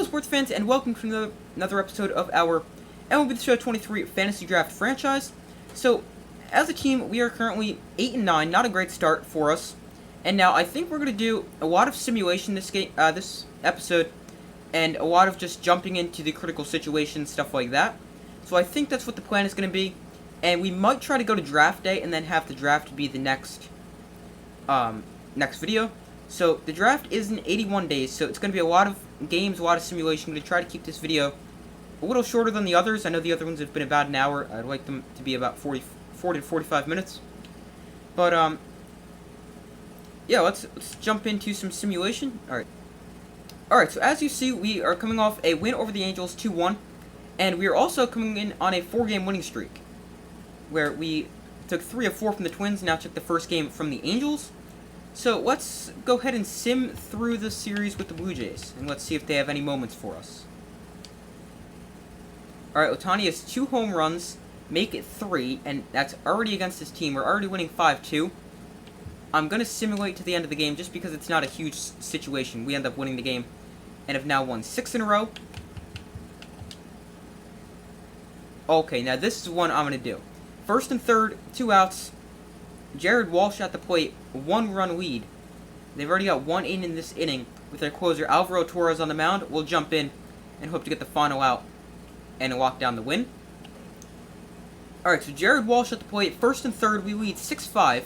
sports fans, and welcome to another episode of our MLB The Show 23 Fantasy Draft franchise. So, as a team, we are currently 8-9, not a great start for us. And now I think we're going to do a lot of simulation this episode, and a lot of just jumping into the critical situations, stuff like that. So I think that's what the plan is going to be, and we might try to go to draft day and then have the draft be the next video. So the draft is in 81 days, so it's going to be a lot of games, a lot of simulation. I'm going to try to keep this video a little shorter than the others. I know the other ones have been about an hour. I'd like them to be about 40 to 45 minutes. But, yeah, let's jump into some simulation. Alright, so as you see, we are coming off a win over the Angels 2-1, and we are also coming in on a 4-game winning streak, where we took 3 of 4 from the Twins, now took the first game from the Angels. So let's go ahead and sim through the series with the Blue Jays, and let's see if they have any moments for us. Alright, Ohtani has 2 home runs, make it 3, and that's already against his team. We're already winning 5-2. I'm going to simulate to the end of the game just because it's not a huge situation. We end up winning the game and have now won 6 in a row. Okay, now this is one I'm going to do. First and third, 2 outs. Jared Walsh at the plate, 1-run lead. They've already got 1 in this inning. With their closer Alvaro Torres on the mound, we'll jump in and hope to get the final out and lock down the win. Alright, so Jared Walsh at the plate, first and third, we lead 6-5.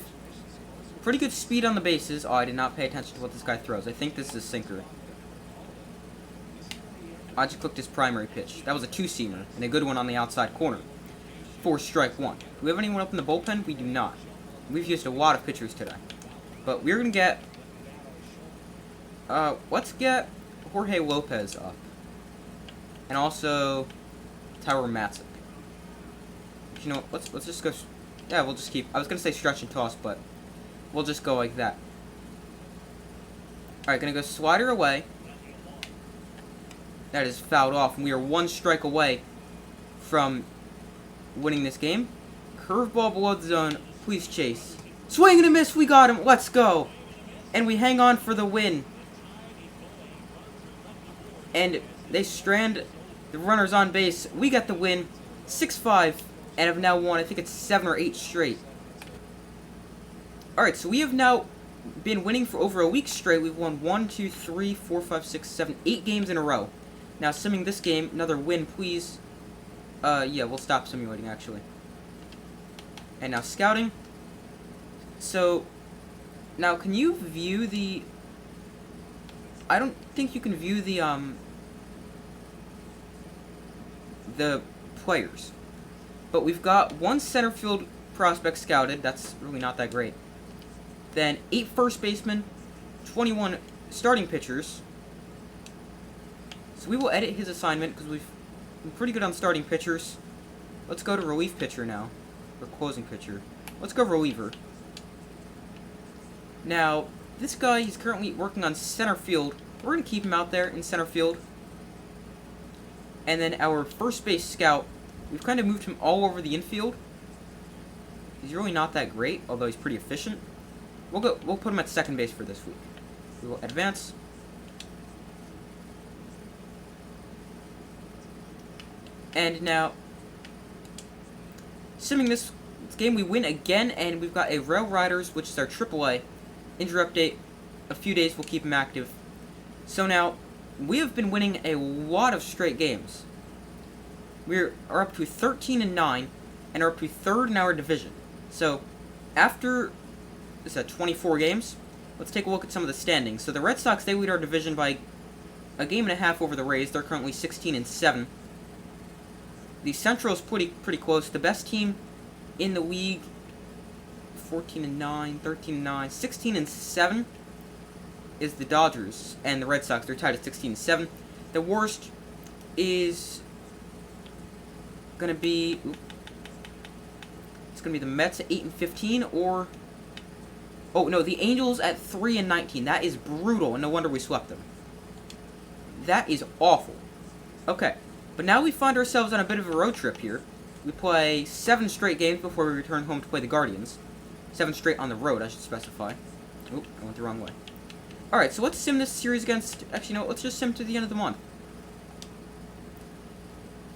Pretty good speed on the bases. Oh, I did not pay attention to what this guy throws. I think this is a sinker. I just clicked his primary pitch. That was a 2-seamer, and a good one on the outside corner. 4 strike 1. Do we have anyone up in the bullpen? We do not. We've used a lot of pitchers today. But we're going to get... let's get Jorge Lopez up. And also Tyler Matzik. You know, let's just go... Yeah, we'll just keep... I was going to say stretch and toss, but we'll just go like that. Alright, going to go slider away. That is fouled off, and we are 1 strike away from winning this game. Curveball below the zone. Please chase. Swing and a miss. We got him. Let's go. And we hang on for the win. And they strand the runners on base. We got the win. 6-5. And have now won, I think it's 7 or 8 straight. Alright, so we have now been winning for over a week straight. We've won 1, 2, 3, 4, 5, 6, 7, 8 games in a row. Now, simming this game, another win, please. Yeah, we'll stop simulating, actually. And now scouting. So, now can you view the... I don't think you can view the players. But we've got 1 center field prospect scouted. That's really not that great. Then 8 first basemen, 21 starting pitchers. So we will edit his assignment because we've been pretty good on starting pitchers. Let's go to relief pitcher now. Or closing pitcher. Let's go reliever. Now, this guy, he's currently working on center field. We're going to keep him out there in center field. And then our first base scout, we've kind of moved him all over the infield. He's really not that great, although he's pretty efficient. We'll put him at second base for this week. We will advance. And now, simming this game, we win again, and we've got a Rail Riders, which is our AAA. Injury update, a few days we'll keep him active. So now, we have been winning a lot of straight games. We are up to 13-9, and are up to 3rd in our division. So, after 24 games, let's take a look at some of the standings. So the Red Sox, they lead our division by a game and a half over the Rays. They're currently 16-7. The Central is pretty close. The best team in the league, 14-9, 13-9, 16-7 is the Dodgers and the Red Sox. They're tied at 16-7. The worst is gonna be it's gonna be the Mets at 8-15, or oh no, the Angels at 3-19. That is brutal, and no wonder we swept them. That is awful. Okay. But now we find ourselves on a bit of a road trip here. We play 7 straight games before we return home to play the Guardians. 7 straight on the road, I should specify. Oop, I went the wrong way. Alright, so let's sim this series against... Actually, no, let's just sim to the end of the month.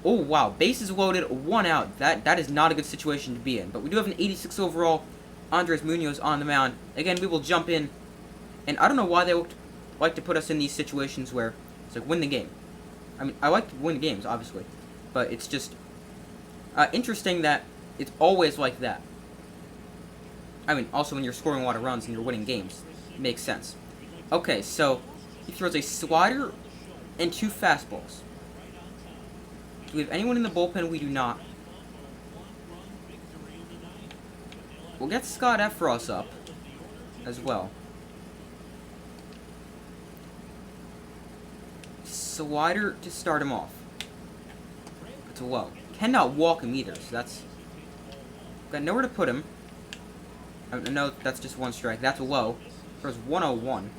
Oh, wow. Bases loaded, 1 out. That is not a good situation to be in. But we do have an 86 overall Andres Munoz on the mound. Again, we will jump in. And I don't know why they like to put us in these situations where it's like, win the game. I mean, I like to win games, obviously. But it's just interesting that it's always like that. I mean, also when you're scoring a lot of runs and you're winning games. It makes sense. Okay, so he throws a slider and 2 fastballs. Do we have anyone in the bullpen? We do not. We'll get Scott Ep.4 up as well. Slider to start him off. It's a low. Cannot walk him either, so that's... Got nowhere to put him. No, that's just 1 strike. That's a low. There's 101.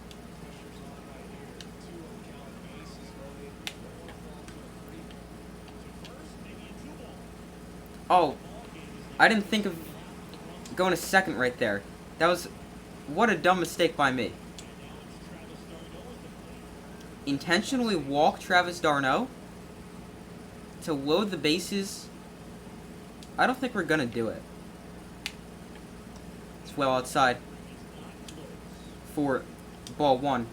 Oh, I didn't think of going to second right there. That was... What a dumb mistake by me. Intentionally walk Travis d'Arnaud to load the bases. I don't think we're gonna do it. It's well outside for ball 1.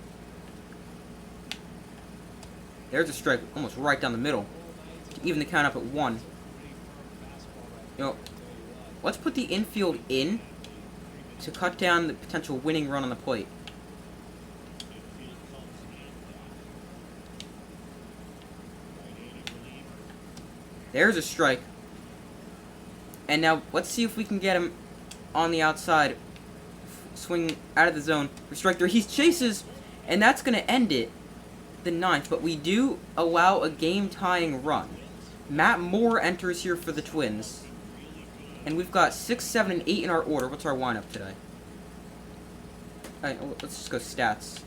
There's a strike almost right down the middle to even the count up at 1. You know, let's put the infield in to cut down the potential winning run on the plate. There's a strike. And now, let's see if we can get him on the outside. Swing out of the zone for strike 3. He chases, and that's going to end it, the 9th. But we do allow a game-tying run. Matt Moore enters here for the Twins. And we've got 6, 7, and 8 in our order. What's our lineup today? Alright, let's just go stats.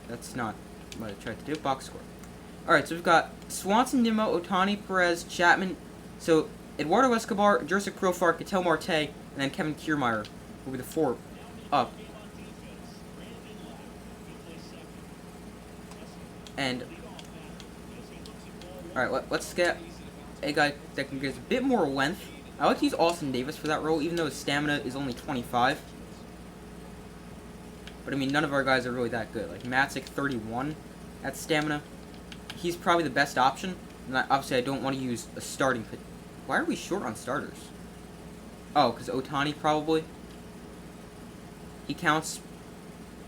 That's not what I tried to do. Box score. Alright, so we've got Swanson, Nimmo, Ohtani, Perez, Chapman. So, Eduardo Escobar, Jurassic Profar, Ketel Marte, and then Kevin Kiermaier will be the 4 up. And, alright, let's get a guy that can give us a bit more length. I like to use Austin Davis for that role, even though his stamina is only 25. But, I mean, none of our guys are really that good. Like, Matzik, 31 at stamina. He's probably the best option. And obviously, I don't want to use a starting pitch. Why are we short on starters? Oh, because Ohtani probably. He counts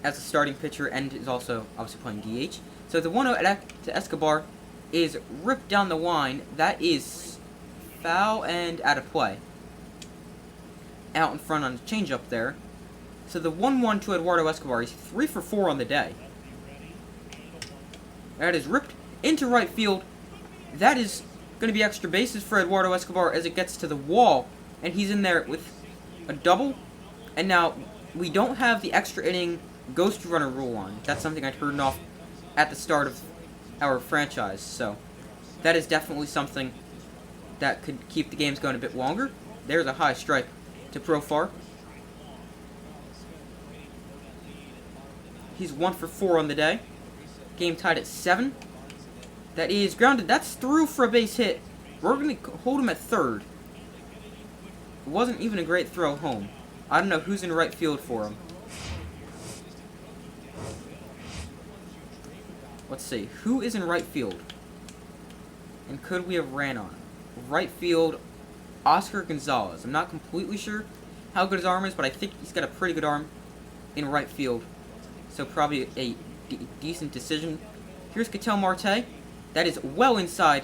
as a starting pitcher and is also obviously playing DH. So the 1-0 to Escobar is ripped down the line. That is foul and out of play. Out in front on the changeup there. So the 1-1 to Eduardo Escobar. He's 3 for 4 on the day. That is ripped into right field. That is going to be extra bases for Eduardo Escobar as it gets to the wall. And he's in there with a double. And now, we don't have the extra inning ghost runner rule on. That's something I turned off at the start of our franchise. So, that is definitely something that could keep the games going a bit longer. There's a high strike to Profar. He's 1 for 4 on the day. Game tied at 7. That is grounded. That's through for a base hit. We're going to hold him at third. It wasn't even a great throw home. I don't know who's in right field for him. Let's see. Who is in right field? And could we have ran on? Right field, Oscar Gonzalez. I'm not completely sure how good his arm is, but I think he's got a pretty good arm in right field. So probably a decent decision. Here's Ketel Marte. That is well inside.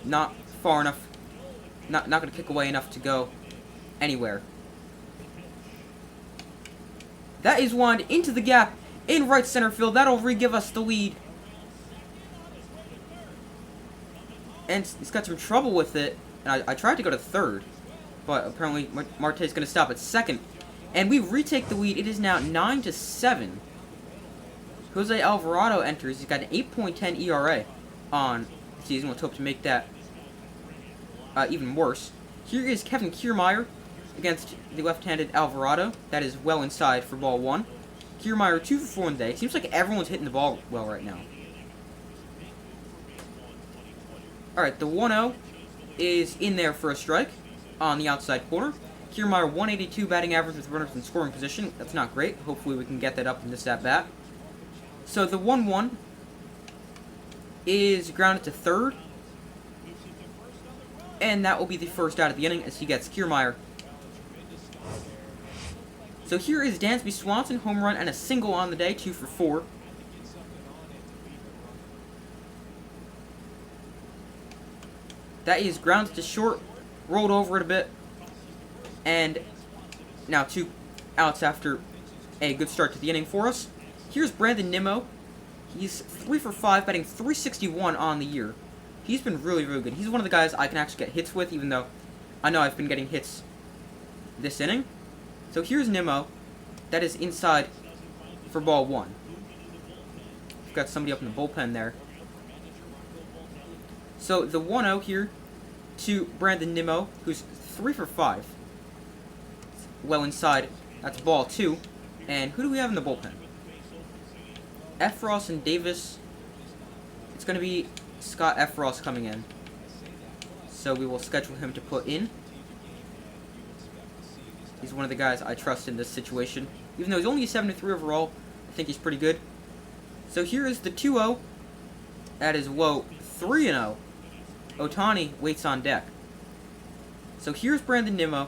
Not far enough. Not going to kick away enough to go anywhere. That is lined into the gap in right center field. That'll re-give us the lead. And he's got some trouble with it. And I tried to go to third. But apparently Marte's going to stop at second. And we retake the lead. It is now 9-7. Jose Alvarado enters. He's got an 8.10 ERA on the season. Let's hope to make that even worse. Here is Kevin Kiermaier against the left-handed Alvarado. That is well inside for ball 1. Kiermaier 2 for 4 in the day. Seems like everyone's hitting the ball well right now. Alright, the 1-0 is in there for a strike on the outside corner. Kiermaier, 182 batting average with runners in scoring position. That's not great. Hopefully we can get that up in this at-bat. So the 1-1 is grounded to third. And that will be the first out of the inning as he gets Kiermaier. So here is Dansby Swanson, home run and a single on the day, 2 for 4. That is grounded to short, rolled over it a bit, and now 2 outs after a good start to the inning for us. Here's Brandon Nimmo. He's 3 for 5, batting .361 on the year. He's been really, really good. He's one of the guys I can actually get hits with, even though I know I've been getting hits this inning. So here's Nimmo. That is inside for ball 1. We've got somebody up in the bullpen there. So the 1-0 here to Brandon Nimmo, who's 3 for 5. Well inside. That's ball 2. And who do we have in the bullpen? Ep.4 and Davis. It's going to be Scott Ep.4 coming in. So we will schedule him to put in. He's one of the guys I trust in this situation. Even though he's only a 7-3 overall, I think he's pretty good. So here is the 2-0. That is low. 3-0. Ohtani waits on deck. So here's Brandon Nimmo.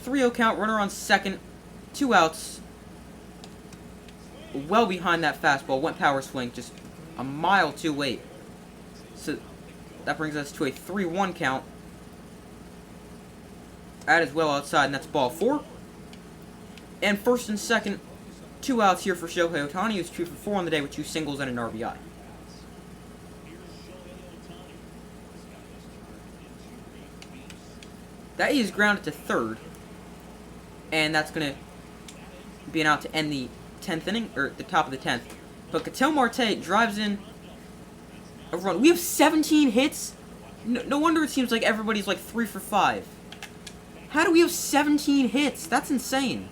3-0 count, runner on second. 2 outs. Well behind that fastball. Went power swing, just a mile too late. So that brings us to a 3-1 count. That is well outside, and that's ball 4. And first and second, 2 outs here for Shohei Ohtani, who's 2 for 4 on the day with 2 singles and an RBI. That is grounded to third, and that's going to be an out to end the 10th inning, or the top of the 10th. But Ketel Marte drives in a run. We have 17 hits? No wonder it seems like everybody's like 3 for 5. How do we have 17 hits? That's insane.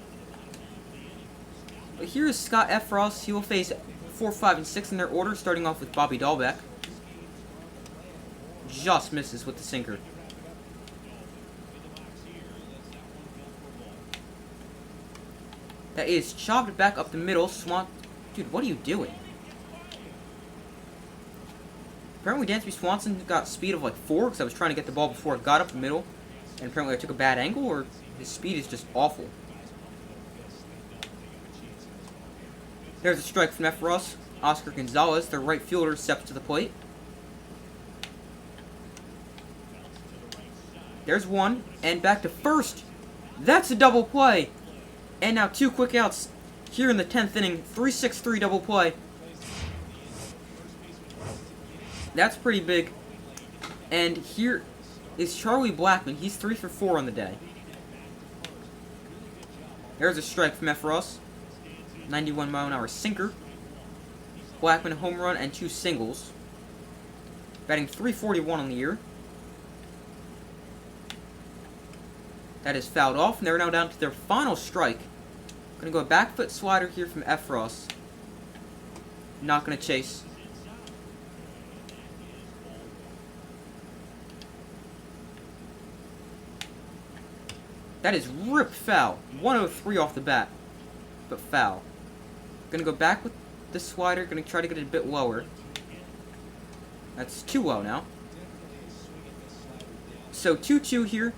But here is Scott Ep.4. He will face 4, 5, and 6 in their order, starting off with Bobby Dahlbeck. Just misses with the sinker. That is chopped back up the middle. Dude, what are you doing? Apparently Dansby Swanson got speed of like 4, because I was trying to get the ball before it got up the middle. And apparently I took a bad angle, or his speed is just awful. There's a strike from Ep.4. Oscar Gonzalez, their right fielder, steps to the plate. There's one, and back to first. That's a double play. And now 2 quick outs here in the 10th inning. 3-6-3 double play. That's pretty big. And here is Charlie Blackmon. He's 3 for 4 on the day. There's a strike from Ep.4. 91-mile-an-hour sinker. Blackmon, a home run and 2 singles. Batting .341 on the year. That is fouled off, and they're now down to their final strike. Gonna go a back foot slider here from Ep.4. Not gonna chase. That is rip foul. 103 off the bat, but foul. Gonna go back with the slider. Gonna try to get it a bit lower. That's 2-0 now. So 2-2 here.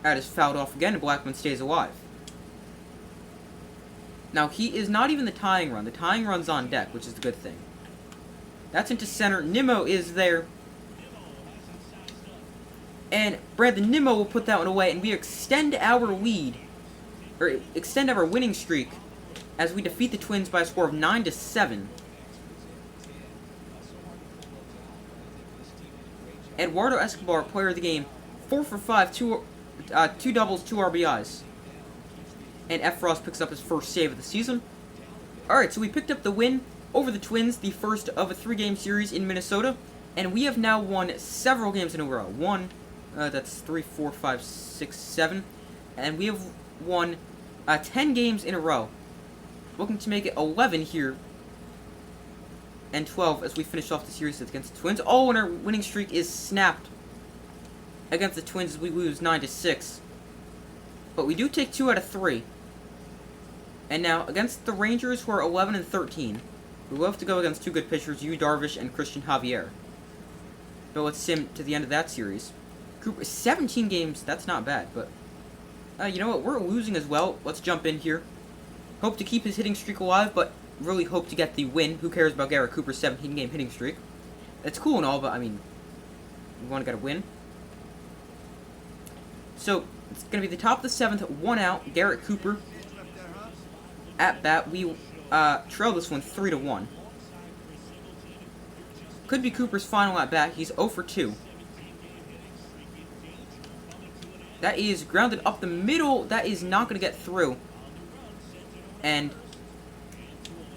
That is fouled off again, and Blackmon stays alive. Now, he is not even the tying run. The tying run's on deck, which is the good thing. That's into center. Nimmo is there. And Brandon Nimmo will put that one away, and we extend our lead, or extend our winning streak, as we defeat the Twins by a score of 9-7. Eduardo Escobar, player of the game, 4 for 5, 2 doubles, 2 RBIs. And Ep.4 picks up his first save of the season. Alright, so we picked up the win over the Twins, the first of a 3-game series in Minnesota. And we have now won several games in a row. That's 3, 4, 5, 6, 7. And we have won 10 games in a row. Looking to make it 11 here and 12 as we finish off the series against the Twins. Oh, and our winning streak is snapped against the Twins as we lose 9-6. But we do take 2 out of 3. And now, against the Rangers, who are 11-13, we will have to go against 2 good pitchers, Yu Darvish and Christian Javier. But let's sim to the end of that series. Cooper, 17 games, that's not bad, but you know what, we're losing as well. Let's jump in here. Hope to keep his hitting streak alive, but really hope to get the win. Who cares about Garrett Cooper's 17-game hitting streak? It's cool and all, but I mean, we want to get a win. So, it's going to be the top of the 7th, 1 out, Garrett Cooper at bat. We trail this one 3-1. Could be Cooper's final at bat. He's 0 for 2. That is grounded up the middle. That is not going to get through. And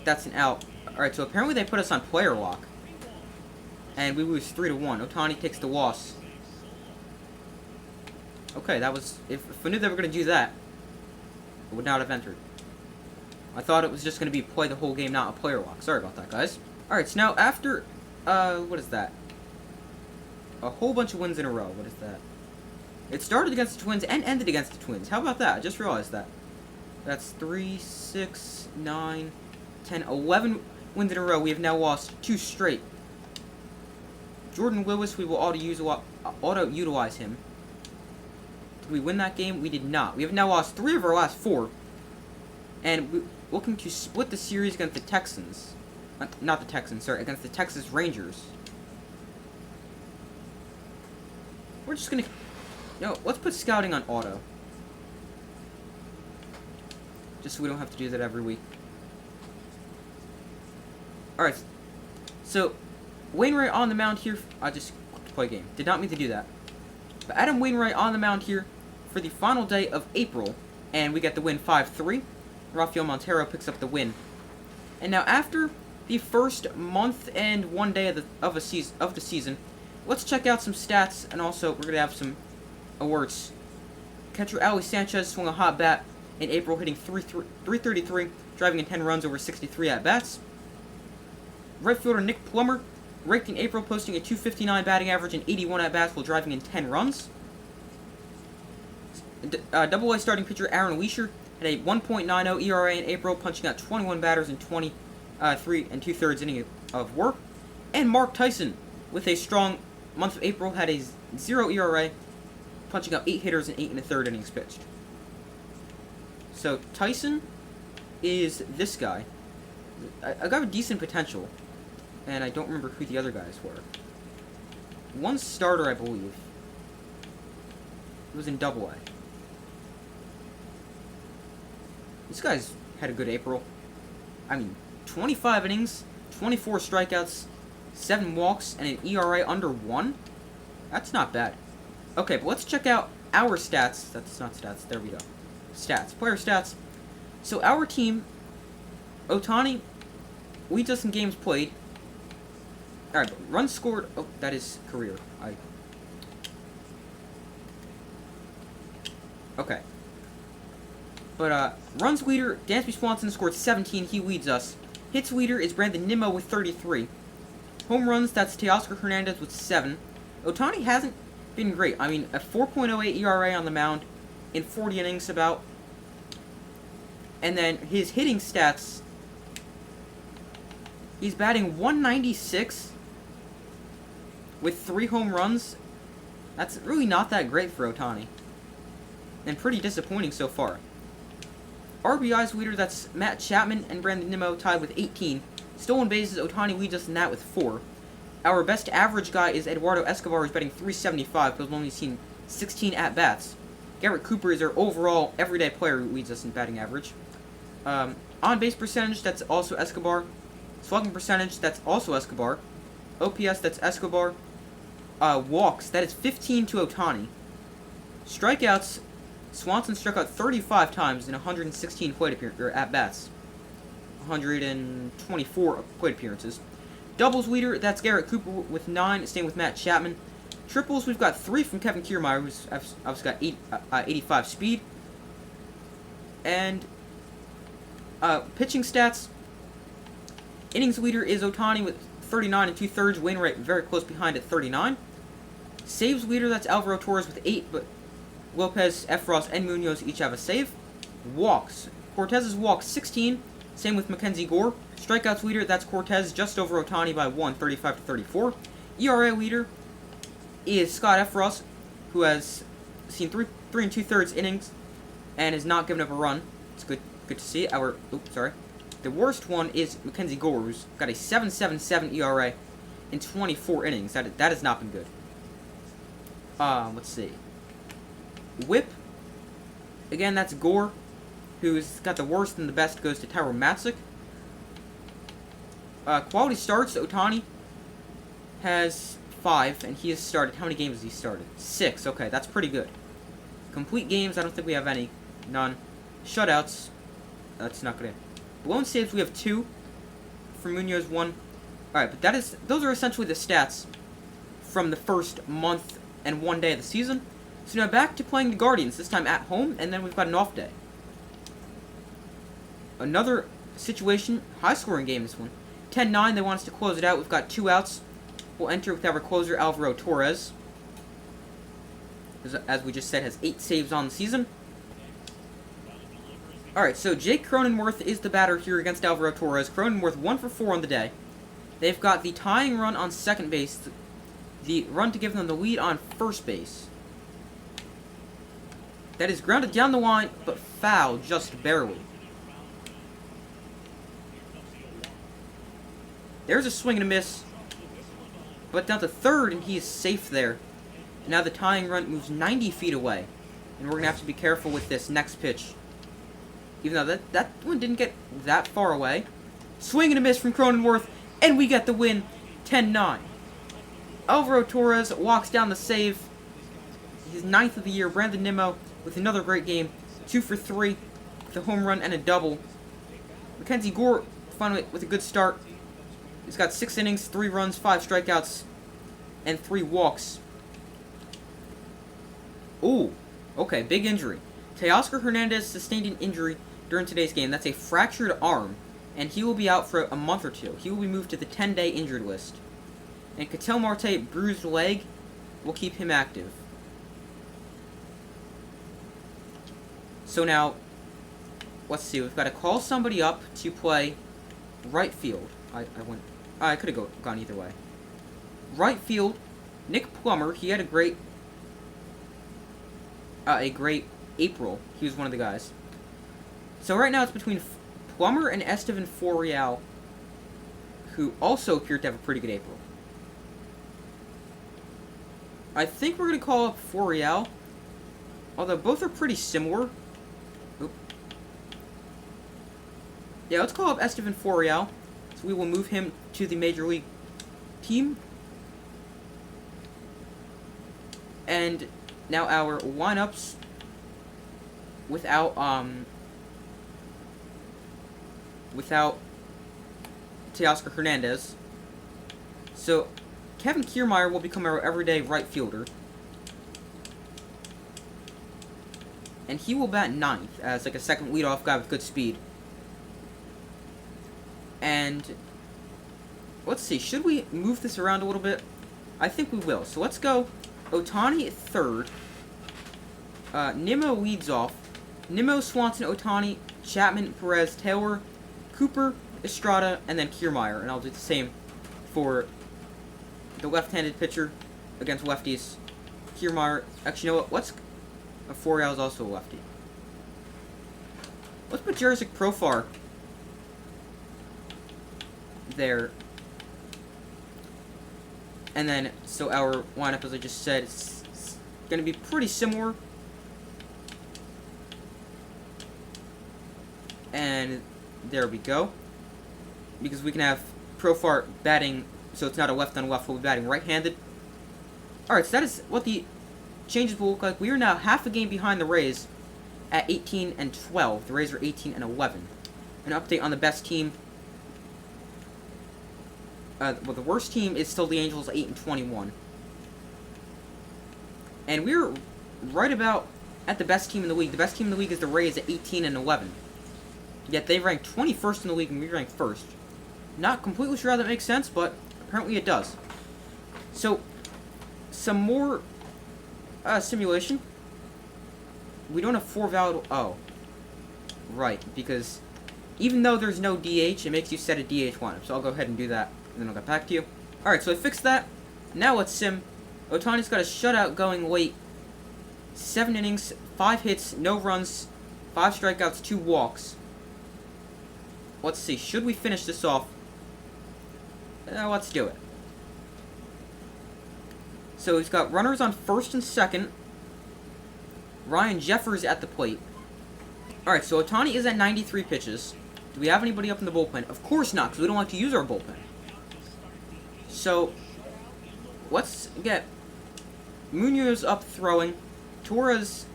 that's an out. Alright, so apparently they put us on player lock. And we lose 3-1. Ohtani takes the loss. Okay, that was... If I knew they were going to do that, I would not have entered. I thought it was just going to be play the whole game, not a player lock. Sorry about that, guys. Alright, so now after... what is that? A whole bunch of wins in a row. What is that? It started against the Twins and ended against the Twins. How about that? I just realized that. That's 3, 6, 9, 10, 11 wins in a row. We have now lost 2 straight. Jordan Lewis, we will auto-utilize him. Did we win that game? We did not. We have now lost 3 of our last 4. And we're looking to split the series against the Texans. Not the Texans, sorry, against the Texas Rangers. We're just gonna... No, let's put scouting on auto. Just so we don't have to do that every week. Alright. So, Wainwright on the mound here. I just clicked play game. Did not mean to do that. But Adam Wainwright on the mound here for the final day of April. And we get the win 5-3. Rafael Montero picks up the win. And now after the first month and 1 day of the season, let's check out some stats, and also we're going to have some awards. Catcher Ali Sanchez swung a hot bat in April, hitting 333, driving in 10 runs over 63 at-bats. Right fielder Nick Plummer raked in April, posting a .259 batting average and 81 at-bats while driving in 10 runs. Double-A starting pitcher Aaron Leisure had a 1.90 ERA in April, punching out 21 batters in 23 2/3 inning of work. And Mark Tyson, with a strong month of April, had a 0 ERA, punching out 8 hitters in 8 1/3 innings pitched. So Tyson is this guy. I got a decent potential, and I don't remember who the other guys were. One starter, I believe. It was in Double-A. This guy's had a good April. I mean, 25 innings, 24 strikeouts, 7 walks, and an ERA under 1? That's not bad. Okay, but let's check out our stats. That's not stats. There we go. Stats. Player stats. So our team, Ohtani, leads us in games played. Alright, but runs scored. Oh, that is career. Okay. But, runs leader, Dansby Swanson scored 17. He leads us. Hits leader is Brandon Nimmo with 33. Home runs, that's Teoscar Hernandez with 7. Ohtani hasn't been great. I mean, a 4.08 ERA on the mound in 40 innings about. And then his hitting stats, he's batting .196 with 3 home runs. That's really not that great for Ohtani. And pretty disappointing so far. RBIs leader, that's Matt Chapman and Brandon Nimmo tied with 18. Stolen bases, Ohtani leads us in that with 4. Our best average guy is Eduardo Escobar, who's batting .375, but has only seen 16 at-bats. Garrett Cooper is our overall everyday player who leads us in batting average. On-base percentage, that's also Escobar. Slugging percentage, that's also Escobar. OPS, that's Escobar. Walks, that is 15 to Ohtani. Strikeouts, Swanson struck out 35 times in 116 plate at-bats. 124 plate appearances. Doubles leader, that's Garrett Cooper with 9, staying with Matt Chapman. Triples, we've got 3 from Kevin Kiermaier, who's obviously got 85 speed. And pitching stats, Innings leader is Ohtani with 39 and 2/3. Wainwright very close behind at 39. Saves leader, that's Alvaro Torres with 8, but Lopez, Efros, and Munoz each have a save. Walks. Cortez's walks 16. Same with Mackenzie Gore. Strikeouts leader, that's Cortez, just over Ohtani by 1, 35 to 34. ERA leader is Scott Efros, who has seen 3 and 2/3 innings and has not given up a run. It's good to see. The worst one is Mackenzie Gore, who's got a 7.77 ERA in 24 innings. That has not been good. Let's see. Whip. Again, that's Gore, who's got the worst, and the best goes to Tyrone Matzik. Quality starts, Ohtani has 5, and he has started. How many games has he started? 6. Okay, that's pretty good. Complete games, I don't think we have any. None. Shutouts, that's not good. Blown saves, we have 2. For Munoz, 1. Alright, but those are essentially the stats from the first month and 1 day of the season. So now back to playing the Guardians, this time at home, and then we've got an off day. Another situation, high-scoring game this one. 10-9, they want us to close it out. We've got 2 outs. We'll enter with our closer, Alvaro Torres. As we just said, has 8 saves on the season. Alright, so Jake Cronenworth is the batter here against Alvaro Torres. Cronenworth 1 for 4 on the day. They've got the tying run on second base. The run to give them the lead on first base. That is grounded down the line, but foul just barely. There's a swing and a miss. But down to third, and he is safe there. Now the tying run moves 90 feet away. And we're going to have to be careful with this next pitch. Even though that one didn't get that far away. Swing and a miss from Cronenworth, and we get the win, 10-9. Alvaro Torres walks down the save. His 9th of the year. Brandon Nimmo with another great game. 2 for 3 with a home run and a double. Mackenzie Gore finally with a good start. He's got 6 innings, 3 runs, 5 strikeouts, and 3 walks. Ooh, okay, big injury. Teoscar Hernandez sustained an injury during today's game. That's a fractured arm, and he will be out for a month or 2. He will be moved to the 10-day injured list. And Ketel Marte, bruised leg, will keep him active. So now, let's see. We've got to call somebody up to play right field. I could have gone either way. Right field, Nick Plummer. He had a great April. He was one of the guys. So right now it's between Plummer and Estevan Florial, who also appeared to have a pretty good April. I think we're going to call up Florial, although both are pretty similar. Oop. Yeah, let's call up Estevan Florial. So we will move him to the Major League team. And now our lineups without Teoscar Hernandez. So Kevin Kiermaier will become our everyday right fielder. And he will bat 9th as like a second leadoff guy with good speed. And let's see, should we move this around a little bit? I think we will. So let's go Ohtani at 3rd. Nimmo leads off. Nimmo, Swanson, Ohtani, Chapman, Perez, Taylor, Cooper, Estrada, and then Kiermaier. And I'll do the same for the left-handed pitcher against lefties. Kiermaier. Actually, you know what? Florial is also a lefty. Let's put Jurassic Profar there. And then, so our lineup, as I just said, is going to be pretty similar. And there we go. Because we can have Profar batting, so it's not a left-on-left, we'll be batting right-handed. Alright, so that is what the changes will look like. We are now half a game behind the Rays at 18 and 12. The Rays are 18 and 11. An update on the best team. Well, the worst team is still the Angels, 8 and 21. And we're right about at the best team in the league. The best team in the league is the Rays at 18 and 11. Yet they rank 21st in the league, and we rank 1st. Not completely sure how that makes sense, but apparently it does. So, some more simulation. We don't have 4 valid... Oh. Right, because even though there's no DH, it makes you set a DH lineup. So I'll go ahead and do that, and then I'll get back to you. Alright, so I fixed that. Now let's sim. Ohtani's got a shutout going late. 7 innings, 5 hits, no runs, 5 strikeouts, 2 walks. Let's see, should we finish this off? Let's do it. So he's got runners on first and second. Ryan Jeffers at the plate. Alright, so Ohtani is at 93 pitches. Do we have anybody up in the bullpen? Of course not, because we don't like to use our bullpen. So, let's get Munoz up throwing. Torres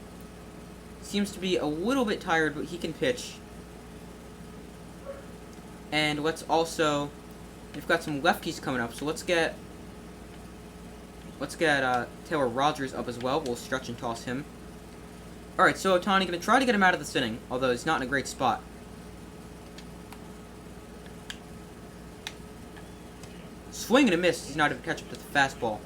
seems to be a little bit tired, but he can pitch. And let's also... We've got some lefties coming up, so let's get Taylor Rogers up as well. We'll stretch and toss him. Alright, so Ohtani going to try to get him out of this inning, although he's not in a great spot. Swing and a miss. He's not able to catch up to the fastball.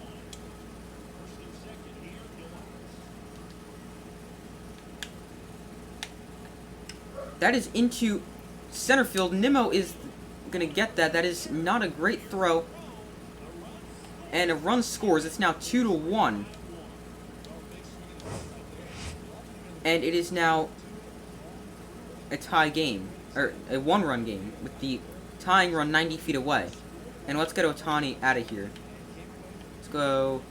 That is into center field. Nimmo is going to get that. That is not a great throw. And a run scores. It's now 2-1. And it is now a tie game. Or a 1-run game. With the tying run 90 feet away. And let's get Ohtani out of here. Let's go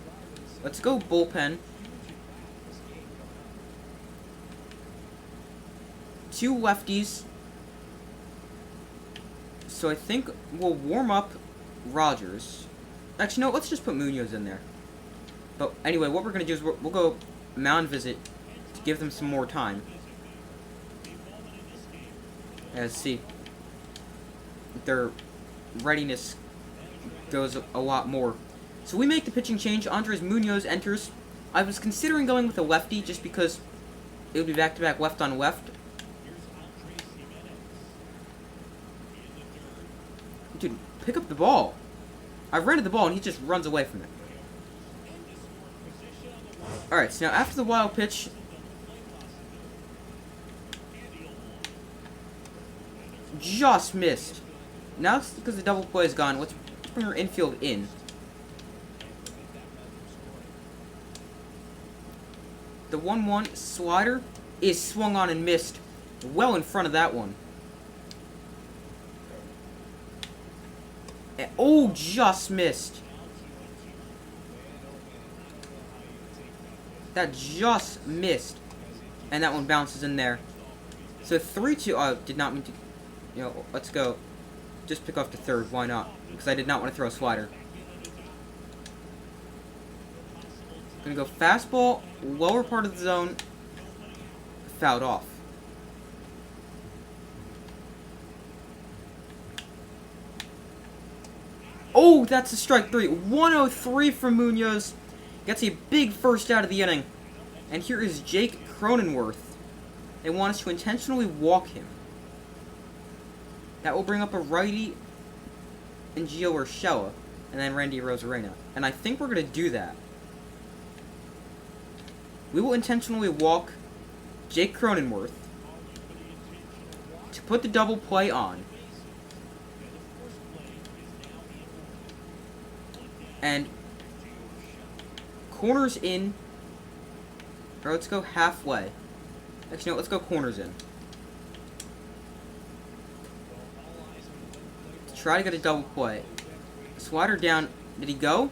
bullpen. 2 lefties. So I think we'll warm up Rogers. Actually, no, let's just put Munoz in there. But anyway, what we're going to do is we'll go mound visit to give them some more time. Let's see. Their readiness goes a lot more. So we make the pitching change. Andres Munoz enters. I was considering going with a lefty just because it would be back-to-back left on left. Dude, pick up the ball. I ran at the ball and he just runs away from it. Alright, so now after the wild pitch, just missed. Now it's because the double play is gone. Let's bring our infield in. The 1-1 slider is swung on and missed. Well in front of that one. Oh, just missed. That just missed. And that one bounces in there. So 3-2. Oh, did not mean to. You know, let's go. Just pick off the third. Why not? Because I did not want to throw a slider. Gonna go fastball, lower part of the zone. Fouled off. Oh, that's a strike 3. 103 from Munoz. Gets a big first out of the inning. And here is Jake Cronenworth. They want us to intentionally walk him. That will bring up a righty and Gio Urshela. And then Randy Arozarena. And I think we're going to do that. We will intentionally walk Jake Cronenworth to put the double play on. And corners in. Or let's go halfway. Actually, no, let's go corners in. To try to get a double play. Slider down. Did he go?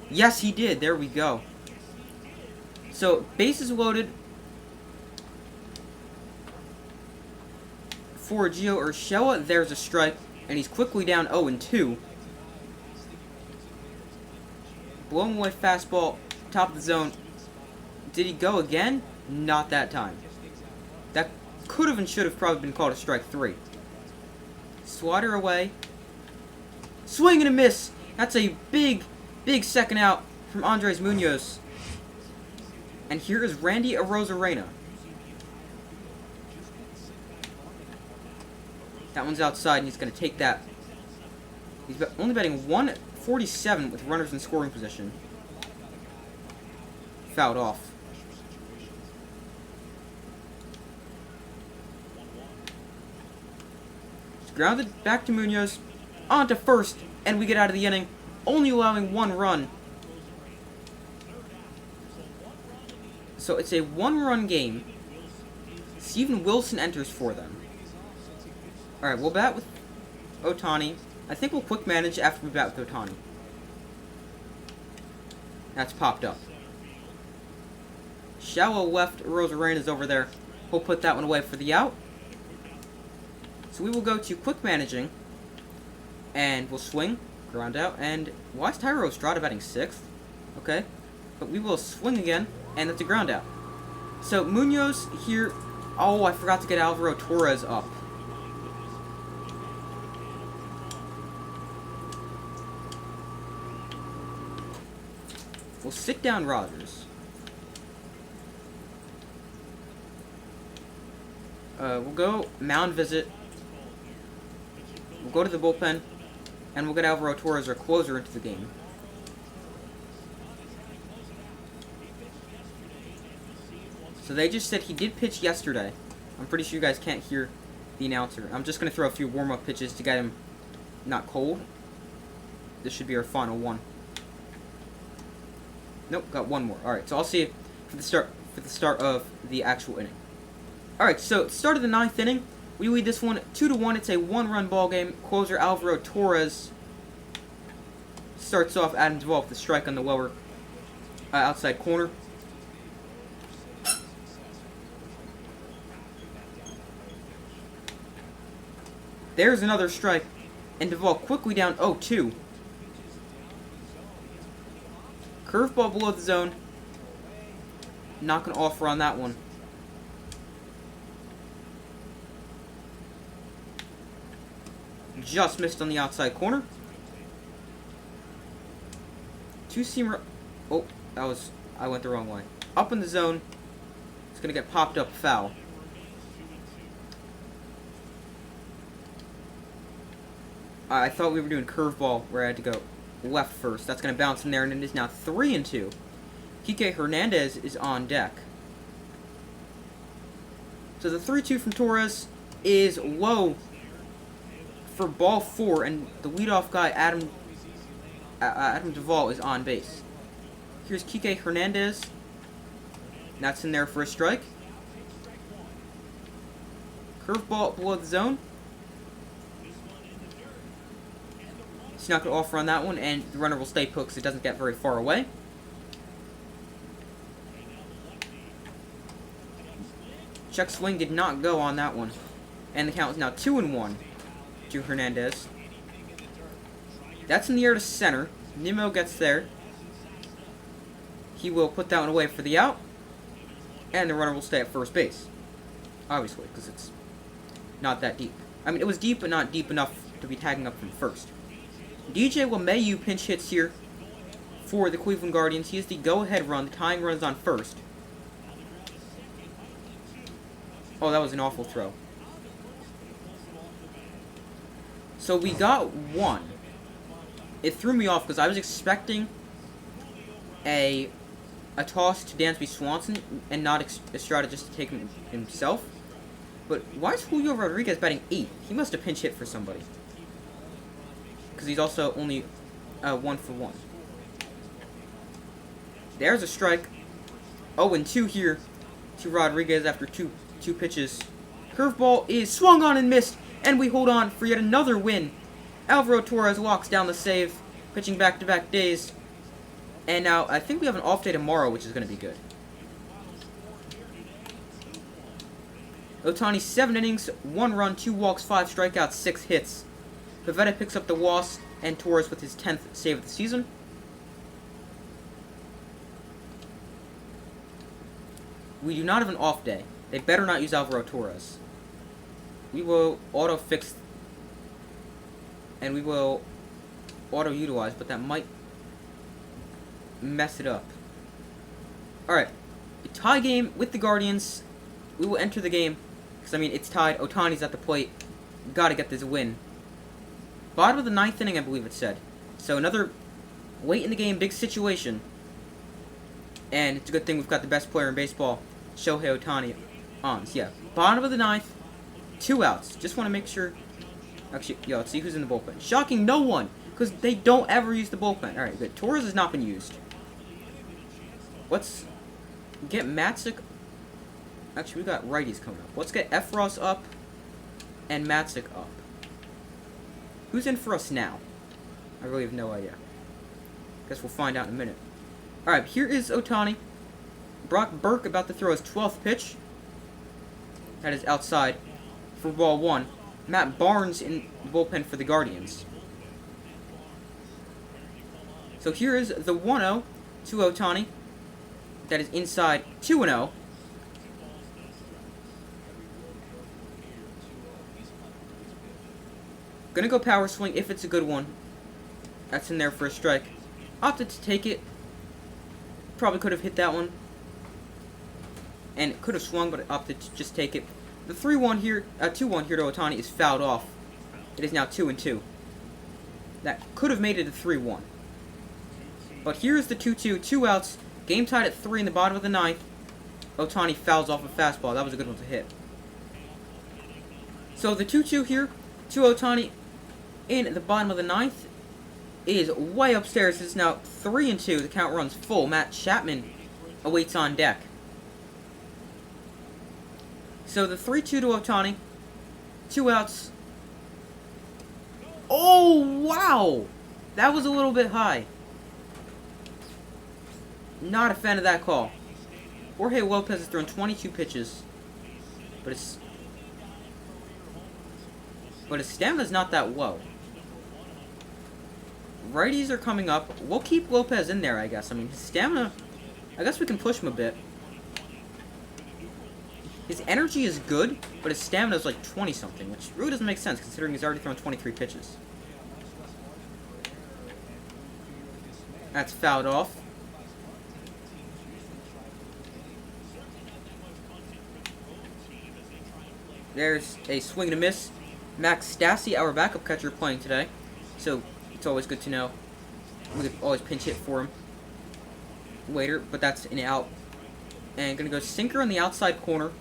Yes, he did. There we go. So, bases loaded for Gio Urshela. There's a strike. And he's quickly down 0-2. Blown away fastball, top of the zone. Did he go again? Not that time. That could have and should have probably been called a strike 3. Slider away. Swing and a miss. That's a big, big second out from Andres Munoz. And here is Randy Arozarena. That one's outside and he's going to take that He's only batting 147 with runners in scoring position. Fouled off. It's grounded back to Munoz. On to first, and we get out of the inning, only allowing 1 run. So it's a 1-run game. Steven Wilson enters for them. Alright, we'll bat with Ohtani. I think we'll quick manage after we bat with Ohtani. That's popped up. Shallow left, Rosarena's over there. We'll put that one away for the out. So we will go to quick managing. And we'll swing, ground out, and why is Thairo Estrada batting 6th? Okay. But we will swing again, and that's a ground out. So Munoz here. Oh, I forgot to get Alvaro Torres up. We'll sit down Rogers. We'll go mound visit. We'll go to the bullpen, and we'll get Alvaro Torres, our closer, into the game. So they just said he did pitch yesterday. I'm pretty sure you guys can't hear the announcer. I'm just going to throw a few warm-up pitches to get him not cold. This should be our final one. Nope, got one more. Alright, so I'll see you for the start of the actual inning. Alright, so start of the 9th inning. We lead this one 2-1. It's a 1-run ball game. Closer Alvaro Torres starts off. Adam Duvall with the strike on the lower outside corner. There's another strike, and Duvall quickly down 0-2. Curveball below the zone. Not going to offer on that one. Just missed on the outside corner. Two-seamer. Oh, I went the wrong way. Up in the zone. It's going to get popped up foul. I thought we were doing curveball where I had to go left first. That's going to bounce in there, and it is now 3-2. Kike Hernandez is on deck. So the 3-2 from Torres is low for ball 4, and the leadoff guy, Adam Duvall, is on base. Here's Kike Hernandez. That's in there for a strike. Curveball below the zone. He's not going to offer on that one, and the runner will stay put because it doesn't get very far away. Check swing did not go on that one. And the count is now 2-1 to Hernandez. That's in the air to center. Nimmo gets there. He will put that one away for the out. And the runner will stay at first base. Obviously, because it's not that deep. I mean, it was deep, but not deep enough to be tagging up from first. DJ LeMahieu pinch hits here for the Cleveland Guardians. He is the go-ahead run. The tying run is on first. Oh, that was an awful throw. So we got one. It threw me off because I was expecting a toss to Dansby Swanson and not Estrada just to take him himself. But why is Julio Rodriguez batting 8? He must have pinch hit for somebody. Because he's also only 1 for 1. There's a strike. 0-2 here to Rodriguez after two pitches. Curveball is swung on and missed, and we hold on for yet another win. Alvaro Torres locks down the save, pitching back-to-back days. And now I think we have an off day tomorrow, which is going to be good. Ohtani 7 innings, 1 run, 2 walks, 5 strikeouts, 6 hits. Pivetta picks up the loss, and Torres with his 10th save of the season. We do not have an off day. They better not use Alvaro Torres. We will auto-fix, and we will auto-utilize, but that might mess it up. Alright, a tie game with the Guardians. We will enter the game, because, I mean, it's tied. Ohtani's at the plate. Gotta get this win. Bottom of the ninth inning, I believe it said. So another late in the game, big situation. And it's a good thing we've got the best player in baseball, Shohei Ohtani, on. So yeah, bottom of the ninth, 2 outs. Just want to make sure. Actually, yeah, let's see who's in the bullpen. Shocking, no one, because they don't ever use the bullpen. All right, good. Torres has not been used. Let's get Matzik. Actually, we got righties coming up. Let's get Efros up and Matzik up. Who's in for us now? I really have no idea. Guess we'll find out in a minute. Alright, here is Ohtani. Brock Burke about to throw his 12th pitch. That is outside for ball 1. Matt Barnes in the bullpen for the Guardians. So here is the 1-0 to Ohtani. That is inside 2-0. Gonna go power swing if it's a good one. That's in there for a strike. Opted to take it. Probably could have hit that one. And could have swung, but opted to just take it. The 3-1 here, 2-1 here to Ohtani is fouled off. It is now 2-2. That could have made it a 3-1. But here's the 2-2, 2 outs. Game tied at 3 in the bottom of the ninth. Ohtani fouls off a fastball. That was a good one to hit. So the 2-2 here to Ohtani in the bottom of the ninth is way upstairs. It's now 3-2. The count runs full. Matt Chapman awaits on deck. So the 3-2 to Ohtani. 2 outs. Oh, wow! That was a little bit high. Not a fan of that call. Jorge Lopez has thrown 22 pitches. But his stamina's not that low. Righties are coming up. We'll keep Lopez in there, I guess. I mean, his stamina, I guess we can push him a bit. His energy is good, but his stamina is like 20-something, which really doesn't make sense considering he's already thrown 23 pitches. That's fouled off. There's a swing and a miss. Max Stassi, our backup catcher, playing today. So it's always good to know. We could always pinch hit for him later, but that's an out. And gonna go sinker on the outside corner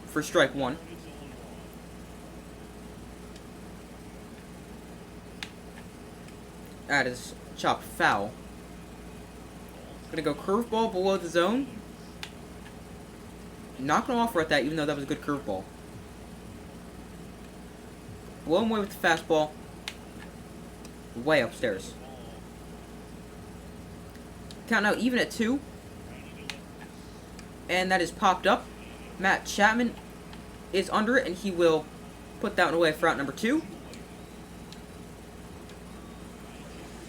for strike 1. That is chopped foul. Gonna go curveball below the zone. Not gonna offer at that, even though that was a good curveball. Blow him away with the fastball. Way upstairs. Count now even at 2. And that is popped up. Matt Chapman is under it, and he will put that one away for out number 2.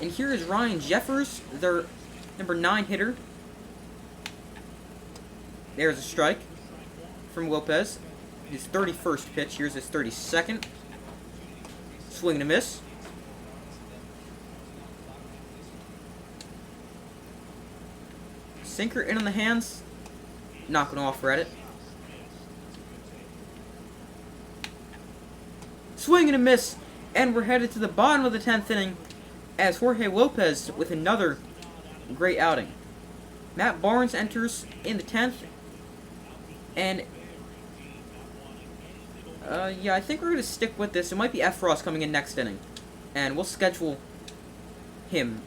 And here is Ryan Jeffers, their number 9 hitter. There's a strike from Lopez. His 31st pitch. Here's his 32nd. Swing and a miss. Sinker in on the hands. Not going to offer at it. Swing and a miss. And we're headed to the bottom of the 10th inning as Jorge Lopez with another great outing. Matt Barnes enters in the 10th. And yeah, I think we're going to stick with this. It might be Efros coming in next inning. And we'll schedule him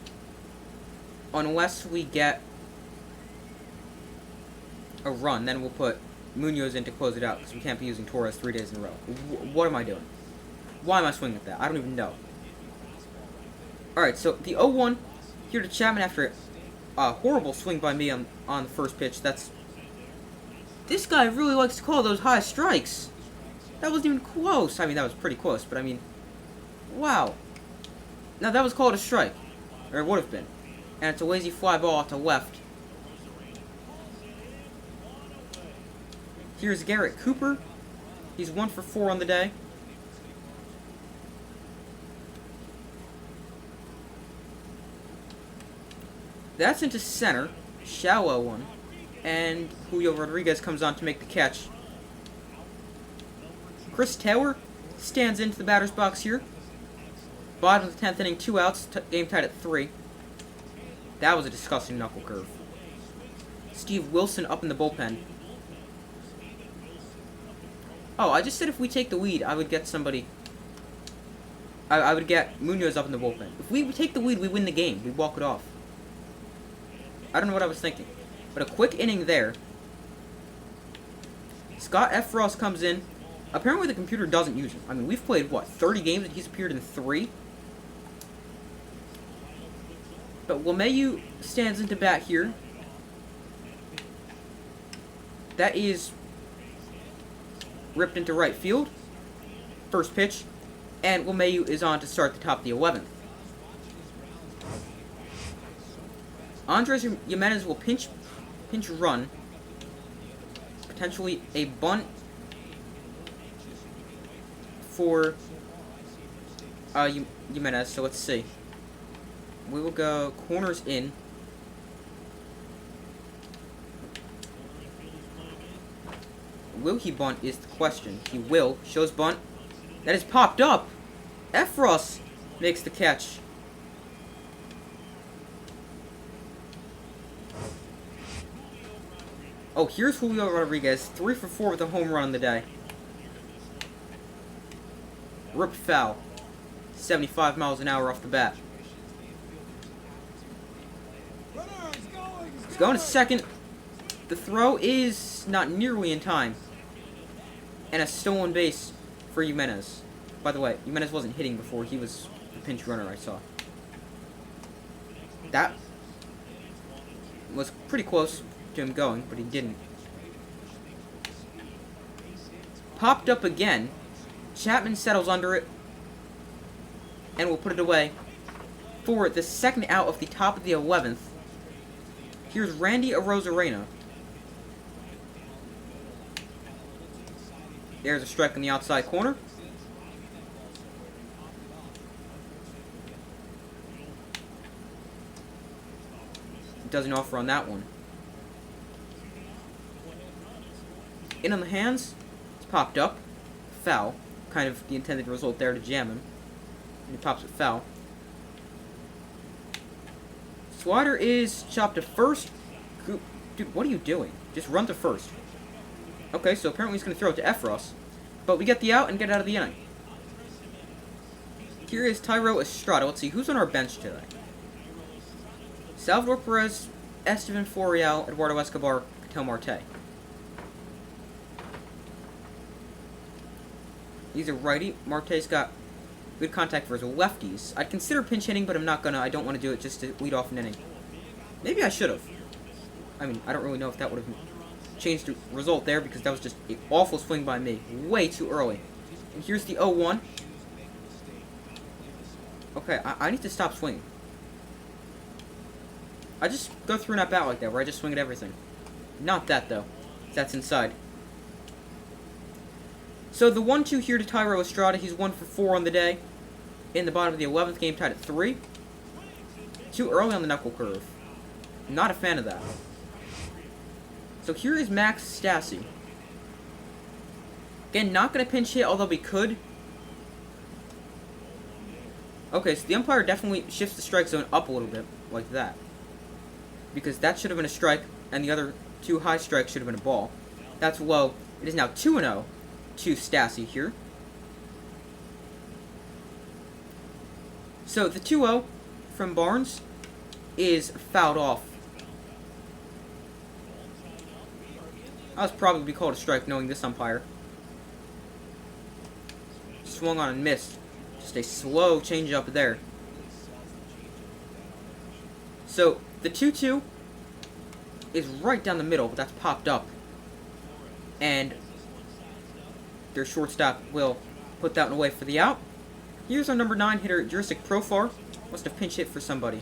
unless we get a run. Then we'll put Munoz in to close it out because we can't be using Torres 3 days in a row. What am I doing? Why am I swinging at that? I don't even know. Alright, so the 0-1 here to Chapman after a horrible swing by me on the first pitch. This guy really likes to call those high strikes. That wasn't even close. I mean, that was pretty close, but I mean, wow. Now, that was called a strike. Or it would have been. And it's a lazy fly ball out to left. Here's Garrett Cooper. He's 1 for 4 on the day. That's into center. Shallow one. And Julio Rodriguez comes on to make the catch. Chris Taylor stands into the batter's box here. Bottom of the 10th inning, 2 outs, game tied at 3. That was a disgusting knuckle curve. Steve Wilson up in the bullpen. Oh, I just said if we take the lead, I would get somebody. I would get Munoz up in the bullpen. If we take the lead, we win the game. We walk it off. I don't know what I was thinking. But a quick inning there. Scott F. Frost comes in. Apparently the computer doesn't use him. I mean, we've played, what, 30 games and he's appeared in 3? But LeMahieu stands into bat here. That is ripped into right field. First pitch. And LeMahieu is on to start the top of the 11th. Andres Jimenez will pinch run. Potentially a bunt for Jimenez. So let's see. We will go corners in. Will he bunt is the question. He will. Shows bunt. That is popped up. Efros makes the catch. Oh, here's Julio Rodriguez. 3 for 4 with a home run on the day. Ripped foul. 75 miles an hour off the bat. He's going to second. The throw is not nearly in time. And a stolen base for Jimenez. By the way, Jimenez wasn't hitting before. He was the pinch runner I saw. That was pretty close to him going, but he didn't. Popped up again. Chapman settles under it. And will put it away for the second out of the top of the 11th. Here's Randy Arozarena. There's a strike in the outside corner. Doesn't offer on that one. In on the hands. It's popped up. Foul. Kind of the intended result there to jam him. And he pops it foul. Slider is chopped to first. Dude, what are you doing? Just run to first. Okay, so apparently he's going to throw it to Efros. But we get the out and get out of the inning. Here is Thairo Estrada. Let's see, who's on our bench today? Salvador Perez, Esteban Florial, Eduardo Escobar, Catel Marte. He's a righty. Marte's got good contact for his lefties. I'd consider pinch hitting, but I'm not gonna. I don't want to do it just to lead off an inning. Maybe I should have. I mean, I don't really know if that would have changed the result there, because that was just an awful swing by me. Way too early. And here's the 0-1. Okay, I need to stop swinging. I just go through an at-bat like that, where I just swing at everything. Not that, though. That's inside. So the 1-2 here to Thairo Estrada. He's 1 for 4 on the day. In the bottom of the 11th, game tied at 3. Too early on the knuckle curve. Not a fan of that. So here is Max Stassi. Again, not going to pinch hit, although we could. Okay, so the umpire definitely shifts the strike zone up a little bit, like that. Because that should have been a strike, and the other 2 high strikes should have been a ball. That's low. It is now 2-0 to Stassi here. So the 2-0 from Barnes is fouled off. That was probably called a strike, knowing this umpire. Swung on and missed. Just a slow change up there. So the 2-2 is right down the middle, but that's popped up. And their shortstop will put that one away for the out. Here's our number 9 hitter, Jurassic Profar. Must have pinch hit for somebody.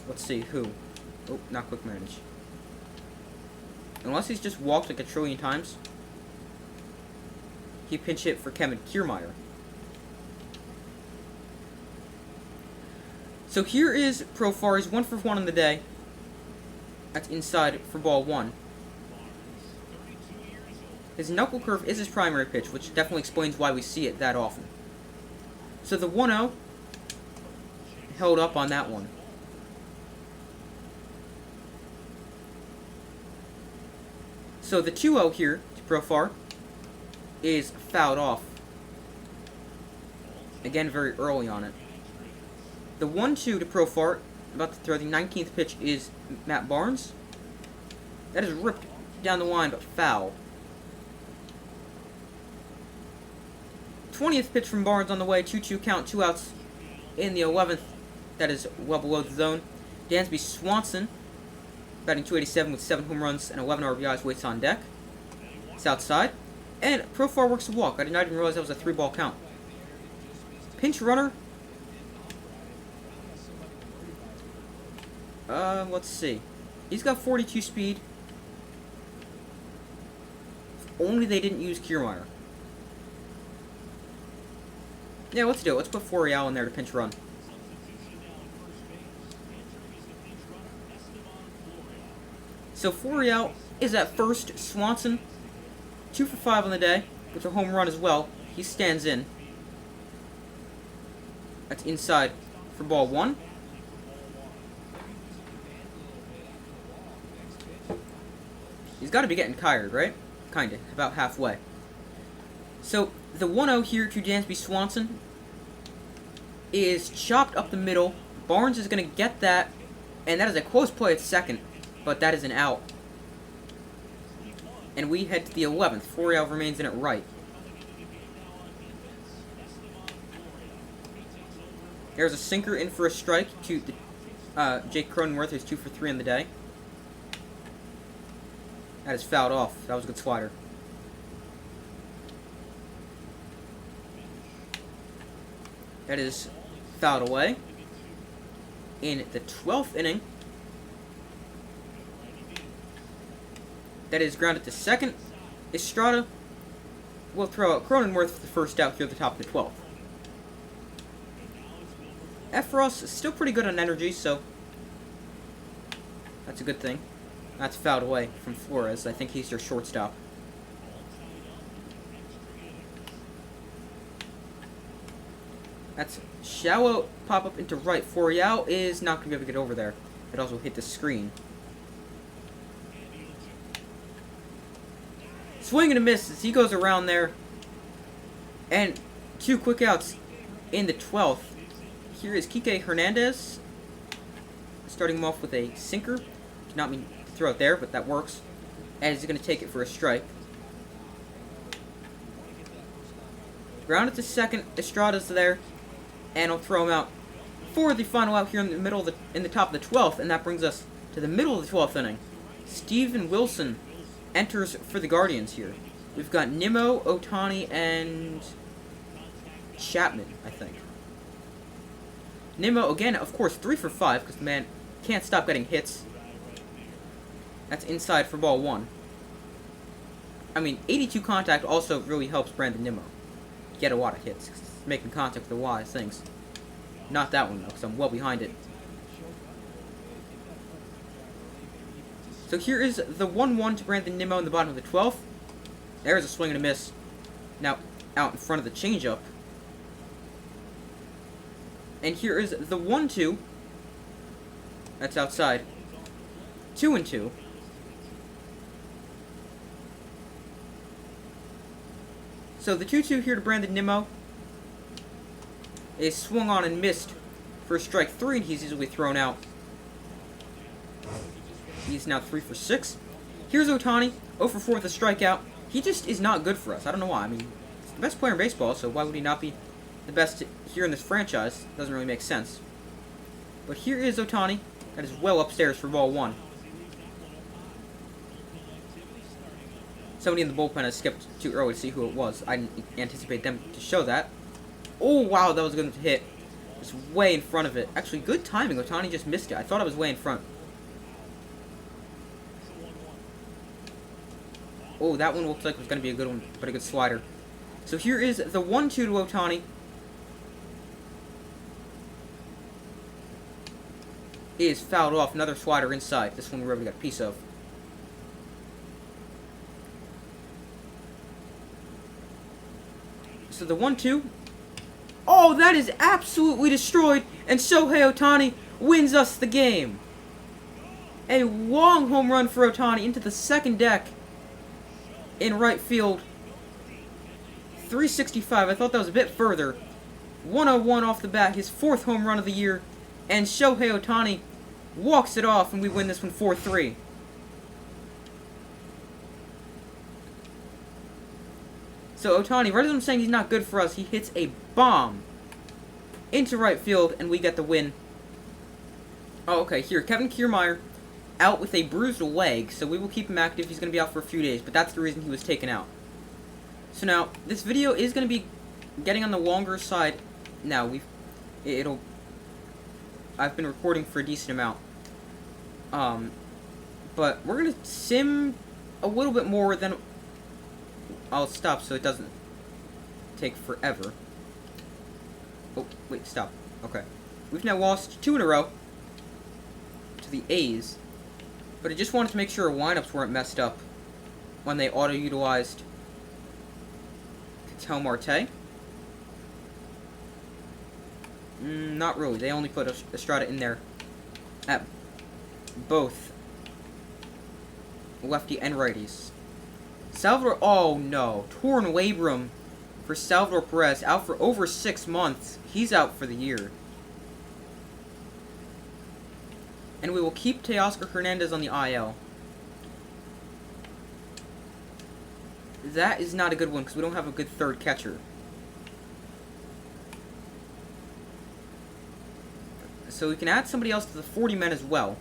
Let's see, who? Oh, not quick manage. Unless he's just walked like a trillion times. He pinch hit for Kevin Kiermaier. So here is Profar. He's 1 for 1 on the day. That's inside for ball 1. His knuckle curve is his primary pitch, which definitely explains why we see it that often. So the 1-0 held up on that one. So the 2-0 here to Profar is fouled off. Again, very early on it. The 1-2 to Profar, about to throw the 19th pitch, is Matt Barnes. That is ripped down the line, but foul. 20th pitch from Barnes on the way, 2-2 count, 2 outs in the 11th. That is well below the zone. Dansby Swanson, batting .287 with 7 home runs and 11 RBIs, waits on deck. It's outside. And Profar works a walk. I did not even realize that was a 3-ball count. Pinch runner. Let's see. He's got 42 speed. If only they didn't use Kiermaier. Yeah, let's do it. Let's put Florial in there to pinch run. So Florial is at first. Swanson, 2 for 5 on the day, with a home run as well. He stands in. That's inside for ball 1. He's got to be getting tired, right? Kinda, about halfway. So the 1-0 here to Dansby Swanson is chopped up the middle. Barnes is going to get that, and that is a close play at second, but that is an out. And we head to the 11th. Florial remains in at right. There's a sinker in for a strike to Jake Cronenworth, who's 2 for 3 on the day. That is fouled off. That was a good slider. That is fouled away. In the 12th inning, that is grounded to second. Estrada will throw out Cronenworth for the first out here at the top of the 12th. Efros is still pretty good on energy, so that's a good thing. That's fouled away from Flores. I think he's their shortstop. That's shallow pop-up into right. Florial is not going to be able to get over there. It also hit the screen. Swing and a miss as he goes around there. And 2 quick outs in the 12th. Here is Kike Hernandez. Starting him off with a sinker. Did not mean to throw it there, but that works. And he's going to take it for a strike. Grounded to second. Estrada's there. And I'll throw him out for the final out here in the middle of in the top of the 12th. And that brings us to the middle of the 12th inning. Steven Wilson enters for the Guardians here. We've got Nimmo, Ohtani, and Chapman, I think. Nimmo, again, of course, 3 for 5, because the man can't stop getting hits. That's inside for ball 1. I mean, 82 contact also really helps Brandon Nimmo get a lot of hits. Making contact with a lot of things. Not that one, though, because I'm well behind it. So here is the 1-1 to Brandon Nimmo in the bottom of the 12th. There's a swing and a miss. Now, out in front of the changeup. And here is the 1-2. That's outside. 2-2. So the 2-2 here to Brandon Nimmo is swung on and missed for strike 3, and he's easily thrown out. He's now 3 for 6. Here's Ohtani, 0 for 4 with a strikeout. He just is not good for us. I don't know why. I mean, he's the best player in baseball, so why would he not be the best here in this franchise? Doesn't really make sense. But here is Ohtani. That is well upstairs for ball 1. Somebody in the bullpen has skipped too early to see who it was. I didn't anticipate them to show that. Oh, wow, that was a good hit. It's way in front of it. Actually, good timing. Ohtani just missed it. I thought I was way in front. Oh, that one looks like it was going to be a good one, but a good slider. So here is the 1-2 to Ohtani. Is fouled off. Another slider inside. This one we already got a piece of. So the 1-2. Oh, Oh, that is absolutely destroyed, and Shohei Ohtani wins us the game. A long home run for Ohtani into the second deck in right field. 365. I thought that was a bit further. 101 off the bat, his 4th home run of the year, and Shohei Ohtani walks it off, and we win this one 4-3. So Ohtani, right as I'm saying he's not good for us, he hits a bomb into right field, and we get the win. Oh, okay, here, Kevin Kiermaier out with a bruised leg, so we will keep him active. He's going to be out for a few days, but that's the reason he was taken out. So now, this video is going to be getting on the longer side. Now, I've been recording for a decent amount. But we're going to sim a little bit more than... I'll stop so it doesn't take forever. Oh, wait, stop. Okay. We've now lost 2 in a row to the A's. But I just wanted to make sure our lineups weren't messed up when they auto-utilized Ketel Marte. Not really. They only put Estrada in there at both lefty and righties. Salvador, oh no, torn labrum for Salvador Perez, out for over 6 months. He's out for the year. And we will keep Teoscar Hernandez on the IL. That is not a good one because we don't have a good third catcher. So we can add somebody else to the 40 men as well.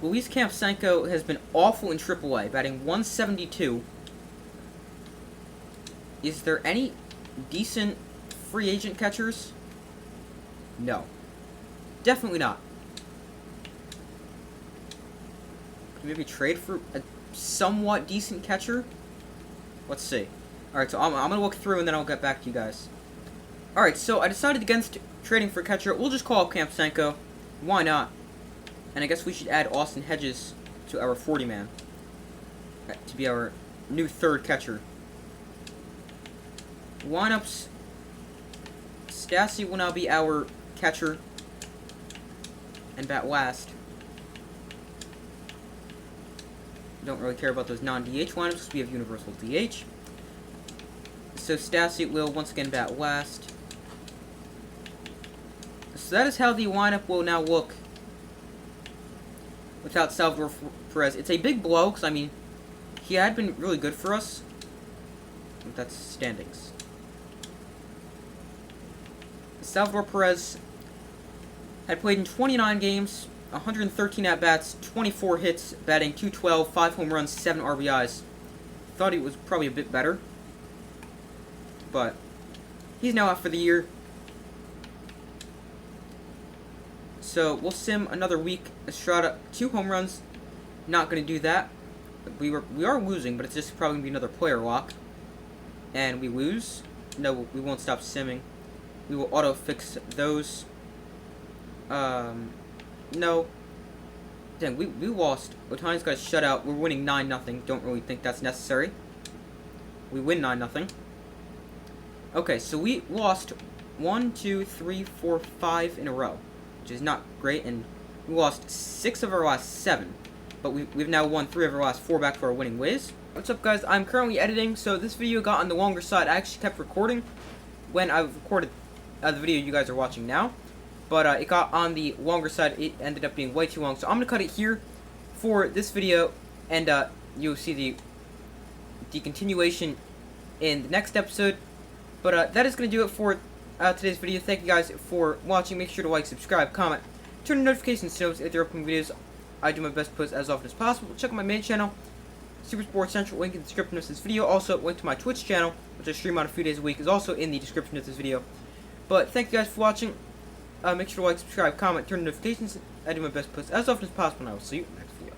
Luis Campsanko has been awful in AAA, batting 172. Is there any decent free agent catchers? No. Definitely not. Can we maybe trade for a somewhat decent catcher? Let's see. Alright, so I'm going to look through and then I'll get back to you guys. Alright, so I decided against trading for a catcher. We'll just call up Campsanko. Why not? And I guess we should add Austin Hedges to our 40-man to be our new third catcher. Lineups. Stassi will now be our catcher and bat last. Don't really care about those non-DH lineups because we have universal DH. So Stassi will once again bat last. So that is how the lineup will now look without Salvador Perez. It's a big blow, because, I mean, he had been really good for us. But that's standings. Salvador Perez had played in 29 games, 113 at-bats, 24 hits, batting .212, 5 home runs, 7 RBIs. Thought he was probably a bit better. But he's now out for the year. So we'll sim another week. Estrada, 2 home runs. Not going to do that. We are losing, but it's just probably going to be another player lock. And we lose. No, we won't stop simming. We will auto-fix those. No. Dang, we lost. Ohtani's got a shutout. We're winning 9-0. Don't really think that's necessary. We win 9-0. Okay, so we lost 1, 2, 3, 4, 5 in a row, which is not great, and we lost 6 of our last 7, but we've now won 3 of our last 4 back to our winning ways. What's up, guys? I'm currently editing, so this video got on the longer side. I actually kept recording when I recorded the video you guys are watching now, but it got on the longer side. It ended up being way too long, so I'm going to cut it here for this video, and you'll see the continuation in the next episode. But that is going to do it for today's video. Thank you guys for watching. Make sure to like, subscribe, comment, turn on notifications so if there are upcoming videos. I do my best to post as often as possible. Check out my main channel, Super Sports Central, link in the description of this video. Also, link to my Twitch channel, which I stream on a few days a week, is also in the description of this video. But thank you guys for watching. Make sure to like, subscribe, comment, turn on notifications. I do my best to post as often as possible, and I will see you next video.